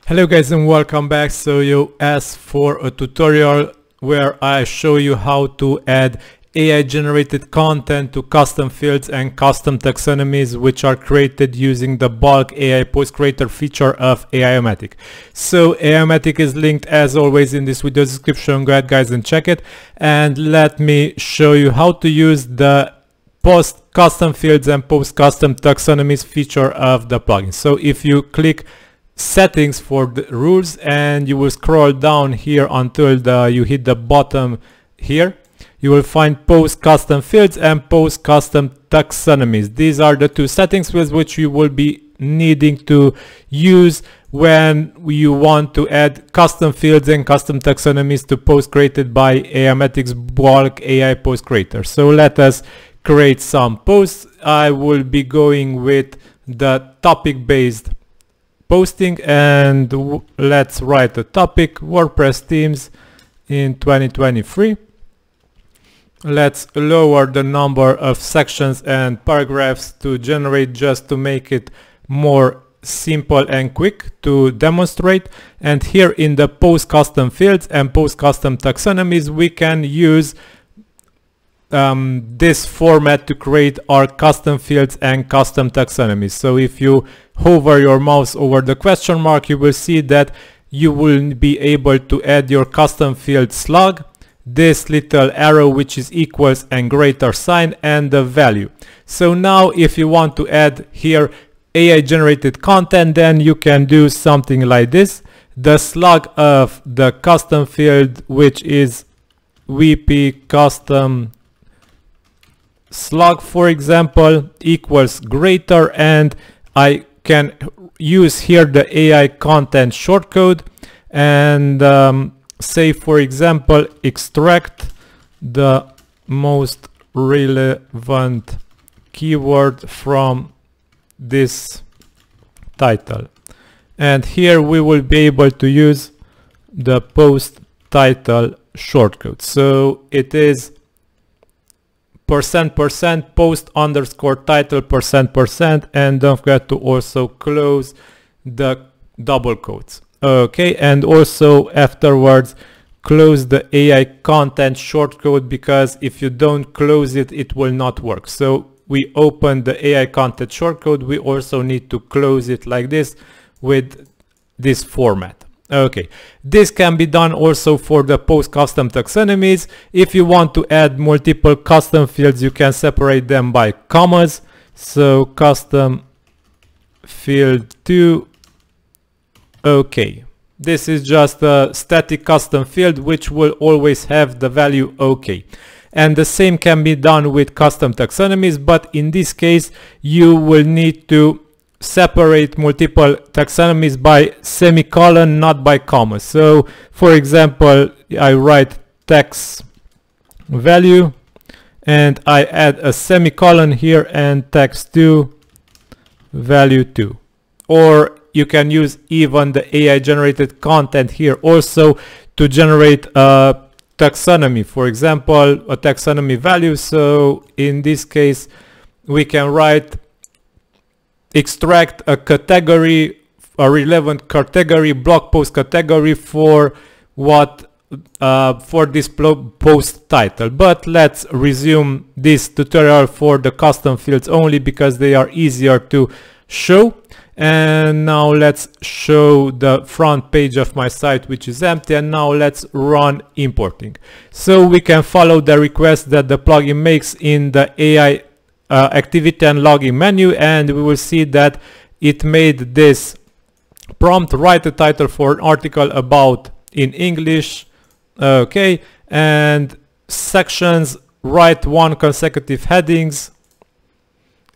Hello guys and welcome back. So you asked for a tutorial where I show you how to add AI generated content to custom fields and custom taxonomies which are created using the bulk AI post creator feature of Aiomatic. So Aiomatic is linked as always in this video description. Go ahead guys and check it, and let me show you how to use the post custom fields and post custom taxonomies feature of the plugin. So if you click settings for the rules and you will scroll down here until you hit the bottom here, you will find post custom fields and post custom taxonomies. These are the two settings fields which you will be needing to use when you want to add custom fields and custom taxonomies to posts created by Aiomatic's bulk AI post creator. So let us create some posts. I will be going with the topic based posting, and let's write a topic: WordPress themes in 2023. Let's lower the number of sections and paragraphs to generate, just to make it more simple and quick to demonstrate. And here in the post custom fields and post custom taxonomies, we can use this format to create our custom fields and custom taxonomies. So if you hover your mouse over the question mark, you will see that you will be able to add your custom field slug, this little arrow which is equals and greater sign, and the value. So now if you want to add here AI generated content, then you can do something like this. The slug of the custom field, which is VP custom slug for example, equals greater, and I can use here the AI content shortcode and say for example extract the most relevant keyword from this title, and here we will be able to use the post title shortcode. So it is %% post underscore title %%, and don't forget to also close the double quotes. Okay, and also afterwards close the AI content shortcode, because if you don't close it, it will not work. So we open the AI content shortcode, we also need to close it like this with this format. Okay, this can be done also for the post custom taxonomies. If you want to add multiple custom fields, you can separate them by commas. So custom field 2. Okay, this is just a static custom field which will always have the value OK. And the same can be done with custom taxonomies, but in this case you will need to separate multiple taxonomies by semicolon, not by commas. So for example, I write tax value and I add a semicolon here and tax2 value 2. Or you can use even the AI generated content here also to generate a taxonomy, for example a taxonomy value. So in this case we can write extract a category, a relevant category, blog post category for what for this post title. But let's resume this tutorial for the custom fields only, because they are easier to show. And now let's show the front page of my site, which is empty, and now let's run importing. So we can follow the request that the plugin makes in the AI activity and login menu, and we will see that it made this prompt: write a title for an article about in English. Okay, and sections, write 1 consecutive headings,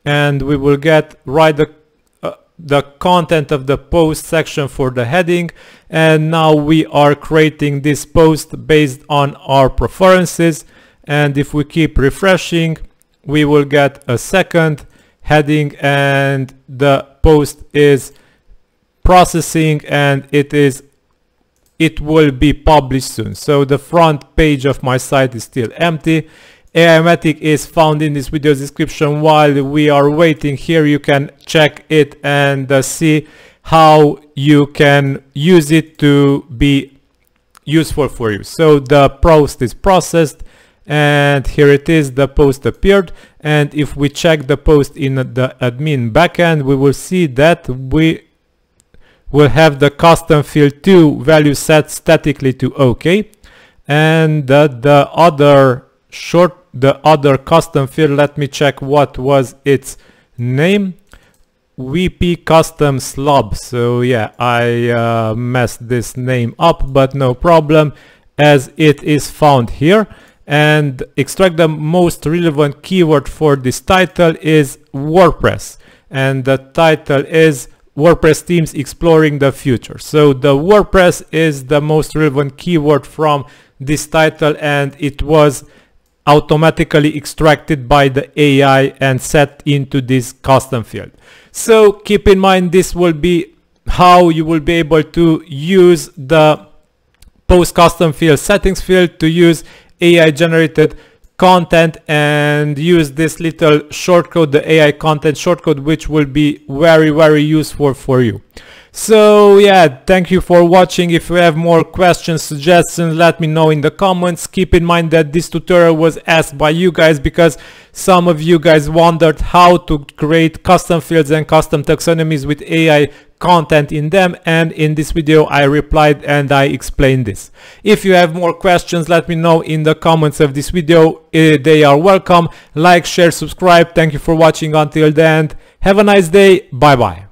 and we will get write the content of the post section for the heading. And now we are creating this post based on our preferences, and if we keep refreshing, we will get a second heading, and the post is processing, and it will be published soon. So the front page of my site is still empty. Aiomatic is found in this video description. While we are waiting here, you can check it and see how you can use it to be useful for you. So the post is processed, and here it is, the post appeared. And if we check the post in the admin backend, we will see that we will have the custom field 2 value set statically to OK, and the other custom field, let me check what was its name, VP custom slob. So yeah, I messed this name up, but no problem, as it is found here. And extract the most relevant keyword for this title is WordPress, and the title is WordPress themes exploring the future. So the WordPress is the most relevant keyword from this title, and it was automatically extracted by the AI and set into this custom field. So keep in mind, this will be how you will be able to use the post custom field settings field to use AI generated content, and use this little shortcode, the AI content shortcode, which will be very useful for you. So yeah, thank you for watching. If you have more questions, suggestions, let me know in the comments. Keep in mind that this tutorial was asked by you guys, because some of you guys wondered how to create custom fields and custom taxonomies with AI content in them, and in this video I replied and I explained this. If you have more questions, let me know in the comments of this video. They are welcome. Like, share, subscribe. Thank you for watching until the end. Have a nice day. Bye bye.